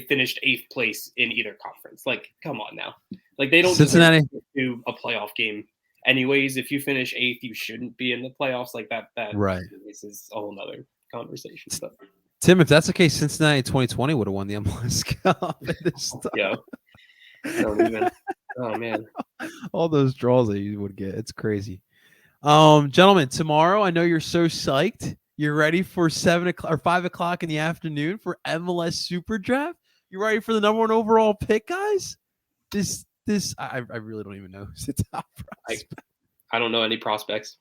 finished 8th place in either conference. Like, come on now. Like, they don't Cincinnati do a playoff game anyways. If you finish 8th, you shouldn't be in the playoffs. Like that right. This is a whole nother conversation. But Tim, if that's the case, Cincinnati 2020 would have won the MLS Cup. Yeah. Don't even. Oh man. All those draws that you would get. It's crazy. Gentlemen, tomorrow, I know you're so psyched. You're ready for 7 o'clock or 5 o'clock in the afternoon for MLS Super Draft. You ready for the #1 overall pick, guys? I really don't even know who's the top prospect. I don't know any prospects.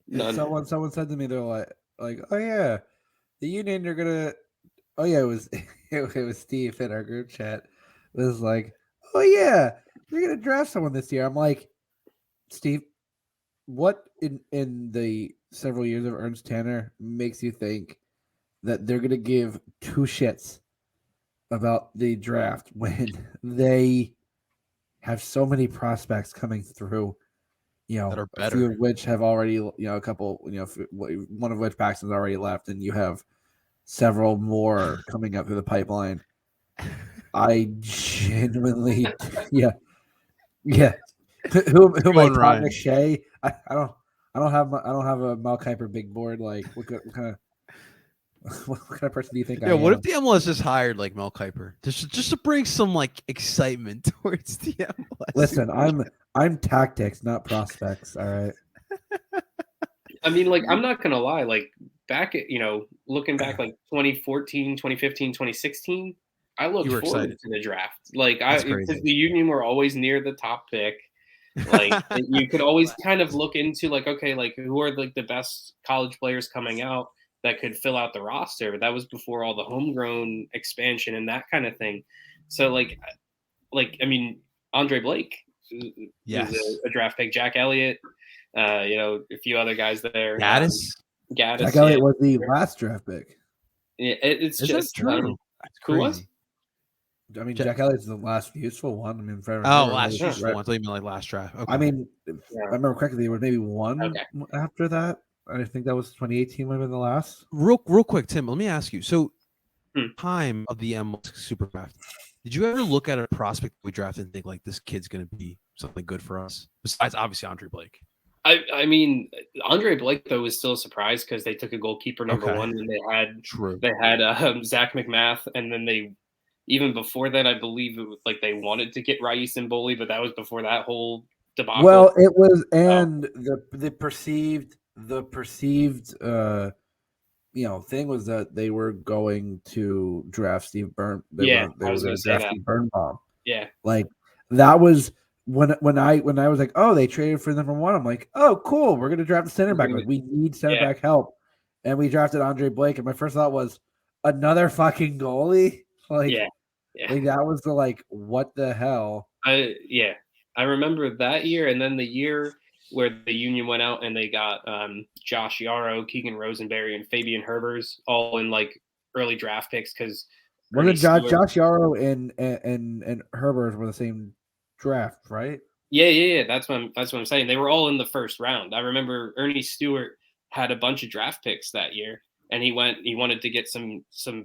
None. Someone said to me, they're like, oh yeah, the Union are gonna. Oh yeah, it was Steve in our group chat. It was like, oh yeah, they're gonna draft someone this year. I'm like, Steve, what in the several years of Ernst Tanner makes you think that they're gonna give 2 shits about the draft when they have so many prospects coming through? That are better. A few of which have already, a couple, one of which Paxton's already left, and you have several more coming up through the pipeline. I genuinely, yeah. Who am I? Todd McShay? I don't have a Mel Kiper big board. Like, what kind of person do you think I am? What if the MLS just hired like Mel Kiper just to bring some like excitement towards the MLS? Listen, I'm tactics, not prospects. All right. I mean, like, I'm not gonna lie. Like, back at looking back, like 2014, 2015, 2016, I looked forward to the draft. Like, because the Union were always near the top pick. Like, you could always kind of look into like, okay, like who are like the best college players coming out that could fill out the roster. But that was before all the homegrown expansion and that kind of thing. So like I mean, Andre Blake was a draft pick. Jack Elliott, a few other guys there. Gaddis. Jack Elliott was the last draft pick. Yeah, it's just true. That's who was? I mean, Jack Elliott's the last useful one. I mean, last useful one. I thought you meant like last draft. Okay. I mean, if I remember correctly, there was maybe one after that. I think that was 2018. Might have been the last. Real quick, Tim. Let me ask you. So, time of the MLS Super Draft, did you ever look at a prospect we drafted and think like this kid's going to be something good for us? Besides, obviously, Andre Blake. I mean, Andre Blake though was still a surprise because they took a goalkeeper number 1, and they had Zach McMath, and then they even before that, I believe it was like they wanted to get Raíz and Boley, but that was before that whole debacle. Well, it was, and the perceived thing was that they were going to draft Steve Byrne. They were going to draft Steve Birnbaum. Yeah, like that was when I was like, oh, they traded for number one. I'm like, oh, cool, we're going to draft a center back. Like, we need center back help, and we drafted Andre Blake. And my first thought was another fucking goalie. Like, like that was the what the hell? I remember that year, and then the year where the Union went out and they got Josh Yarrow, Keegan Rosenberry, and Fabian Herbers all in early draft picks because wasn't Josh Yarrow and Herbers were the same draft, right? Yeah. That's what I'm saying. They were all in the first round. I remember Ernie Stewart had a bunch of draft picks that year, and he wanted to get some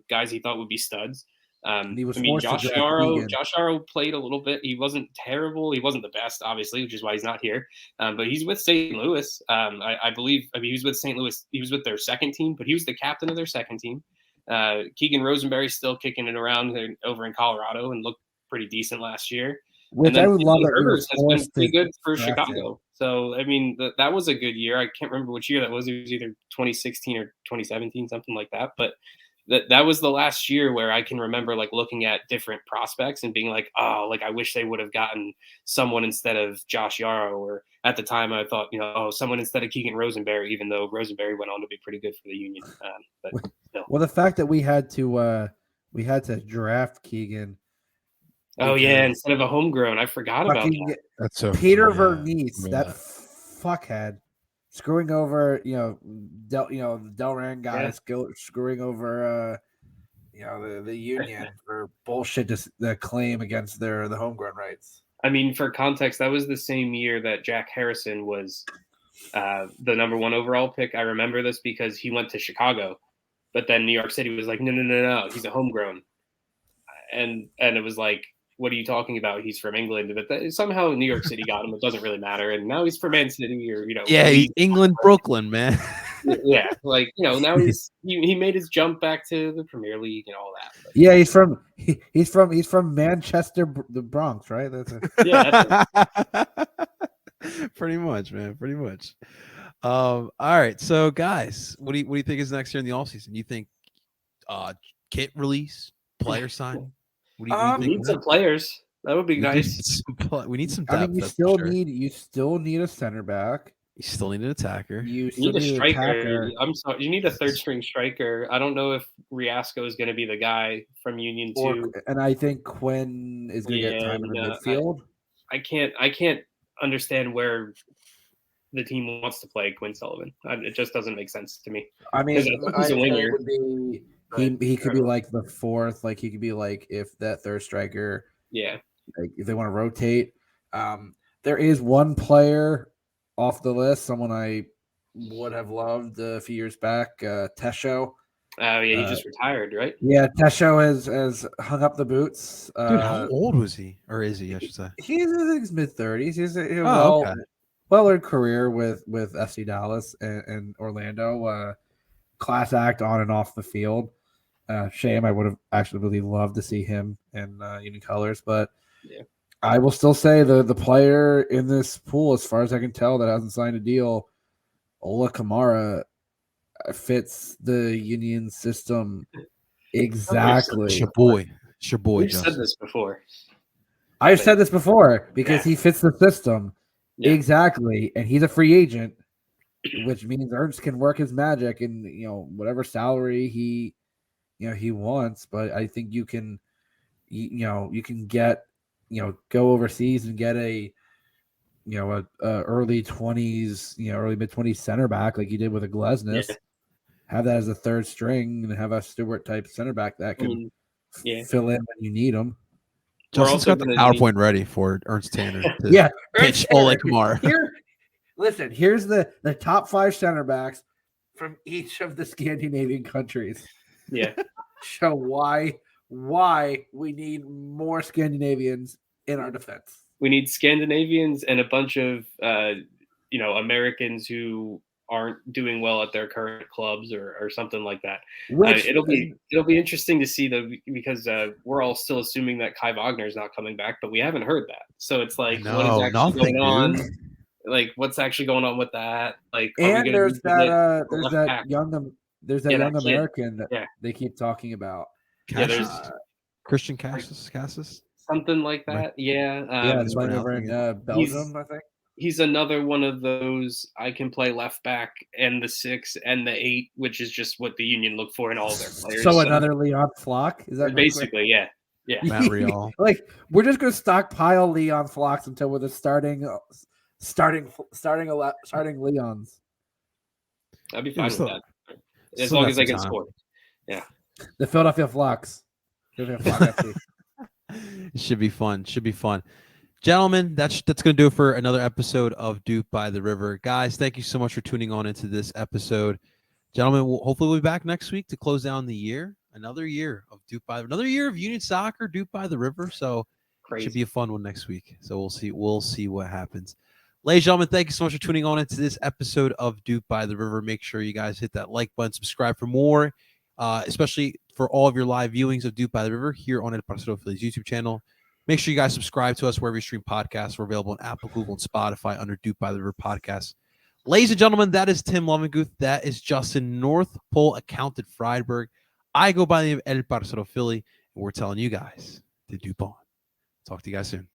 guys he thought would be studs. Josh Yarrow played a little bit. He wasn't terrible. He wasn't the best, obviously, which is why he's not here. But he's with St. Louis. I believe. He was with St. Louis. He was with their second team, but he was the captain of their second team. Keegan Rosenberry's still kicking it around over in Colorado and looked pretty decent last year. Which I would love that Herbers has been pretty good for Chicago. So I mean, that was a good year. I can't remember which year that was. It was either 2016 or 2017, something like that. But that was the last year where I can remember looking at different prospects and being like, oh, I wish they would have gotten someone instead of Josh Yarrow. Or at the time I thought, someone instead of Keegan Rosenberry, even though Rosenberry went on to be pretty good for the Union. Well, the fact that we had to draft Keegan. Oh yeah, instead of a homegrown, I forgot about that. That's so Peter Vernice, that fuckhead, screwing over Delran guys, screwing over the Union for bullshit. The claim against the homegrown rights. I mean, for context, that was the same year that Jack Harrison was the number 1 overall pick. I remember this because he went to Chicago, but then New York City was like, no, he's a homegrown, and it was like, what are you talking about? He's from England, but somehow New York City got him. It doesn't really matter, and now he's from Man City, or he's England, Brooklyn, man. Yeah, now he made his jump back to the Premier League and all that. But, yeah, he's from Manchester, the Bronx, right? Pretty much, man. Pretty much. All right, so guys, what do you think is next year in the offseason? You think kit release, player sign? What do you think? We need some players. That would be nice. We need some depth. I mean, you still need a center back. You still need an attacker. You need a striker. I'm sorry. You need a third string striker. I don't know if Riasco is going to be the guy from Union too. And I think Quinn is going to get time in the midfield. I can't understand where the team wants to play Quinn Sullivan. It just doesn't make sense to me. I mean, he's a winger. He could be the fourth. He could be if that third striker. Yeah. If they want to rotate. There is one player off the list, someone I would have loved a few years back, Tesho. Oh, yeah, he just retired, right? Yeah, Tesho has hung up the boots. Dude, how old was he? Or is he, I should say? He's in his mid-30s. He's a well-earned career with FC Dallas and Orlando. Class act on and off the field. Shame, I would have actually really loved to see him in Union colors, but yeah. I will still say the player in this pool, as far as I can tell, that hasn't signed a deal, Ola Kamara, fits the Union system exactly. It's your boy. We've said this before. I've said this before because he fits the system exactly, and he's a free agent, which means Ernst can work his magic and whatever salary he wants. But I think you can get. Go overseas and get a early 20s, early mid-20s center back like you did with a Glesnes. Yeah. Have that as a third string and have a Stewart type center back that can fill in when you need them. Justin's got the PowerPoint ready for Ernst Tanner to pitch Ole Kamara. Listen, here's the top 5 center backs from each of the Scandinavian countries. Yeah. Show why we need more Scandinavians in our defense. We need Scandinavians and a bunch of Americans who aren't doing well at their current clubs or something like that. Which It'll be interesting to see though, because we're all still assuming that Kai Wagner is not coming back, but we haven't heard that. So it's like, what is actually going on? Dude. Like, what's actually going on with that? Like, and there's that young kid. American that Yeah. they keep talking about. Yeah, there's Christian Cassis. something like that. Yeah, he's playing over in Belgium, I think. He's another one of those. I can play left back and the 6 and the 8, which is just what the Union look for in all their players. So another Leon Flock? Is that basically, yeah. Matt Real. Like, we're just gonna stockpile Leon Flocks until we're the starting Leons. I'd be fine with that. As still long got as they some can time. score. Yeah. The Philadelphia Flocks. It should be fun. Gentlemen, that's going to do it for another episode of Dupe by the River. Guys, thank you so much for tuning on into this episode. Gentlemen, hopefully we'll be back next week to close down the year. Another year of another year of Union Soccer, Dupe by the River. So it should be a fun one next week. So we'll see what happens. Ladies and gentlemen, thank you so much for tuning on into this episode of Dupe by the River. Make sure you guys hit that like button, subscribe for more, especially for all of your live viewings of Dupe by the River here on El Parcero Phillies YouTube channel. Make sure you guys subscribe to us wherever you stream podcasts. We're available on Apple, Google, and Spotify under Dupe by the River Podcast. Ladies and gentlemen, that is Tim Lovinguth. That is Justin North Pole Accountant Friedberg. I go by the name of El Parcero Philly, and we're telling you guys to Dupe on. Talk to you guys soon.